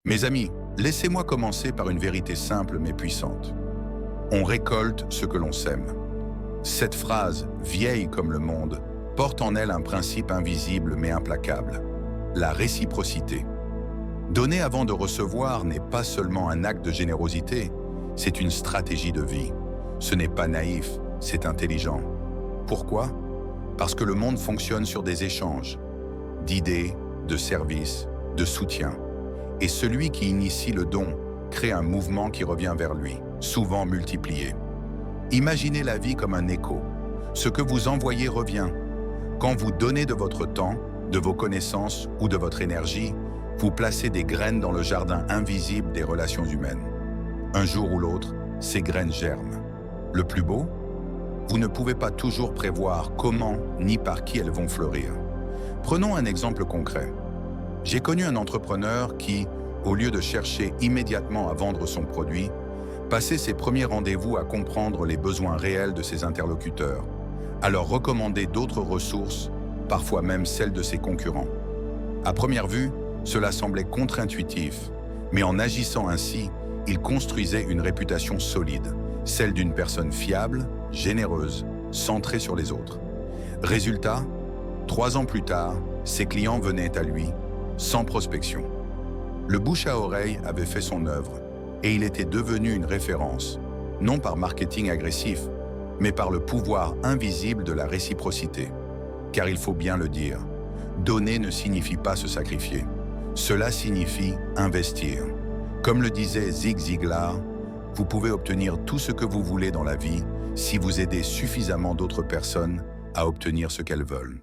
Mes amis, laissez-moi commencer par une vérité simple mais puissante. On récolte ce que l'on sème. Cette phrase, vieille comme le monde, porte en elle un principe invisible mais implacable, la réciprocité. Donner avant de recevoir n'est pas seulement un acte de générosité, c'est une stratégie de vie. Ce n'est pas naïf, c'est intelligent. Pourquoi? Parce que le monde fonctionne sur des échanges, d'idées, de services, de soutien. Et celui qui initie le don crée un mouvement qui revient vers lui, souvent multiplié. Imaginez la vie comme un écho. Ce que vous envoyez revient. Quand vous donnez de votre temps, de vos connaissances ou de votre énergie, vous placez des graines dans le jardin invisible des relations humaines. Un jour ou l'autre, ces graines germent. Le plus beau? Vous ne pouvez pas toujours prévoir comment ni par qui elles vont fleurir. Prenons un exemple concret. J'ai connu un entrepreneur qui, au lieu de chercher immédiatement à vendre son produit, passait ses premiers rendez-vous à comprendre les besoins réels de ses interlocuteurs, à leur recommander d'autres ressources, parfois même celles de ses concurrents. À première vue, cela semblait contre-intuitif, mais en agissant ainsi, il construisait une réputation solide, celle d'une personne fiable, généreuse, centrée sur les autres. Résultat, 3 ans plus tard, ses clients venaient à lui, sans prospection. Le bouche à oreille avait fait son œuvre et il était devenu une référence, non par marketing agressif, mais par le pouvoir invisible de la réciprocité. Car il faut bien le dire, donner ne signifie pas se sacrifier. Cela signifie investir. Comme le disait Zig Ziglar, vous pouvez obtenir tout ce que vous voulez dans la vie si vous aidez suffisamment d'autres personnes à obtenir ce qu'elles veulent.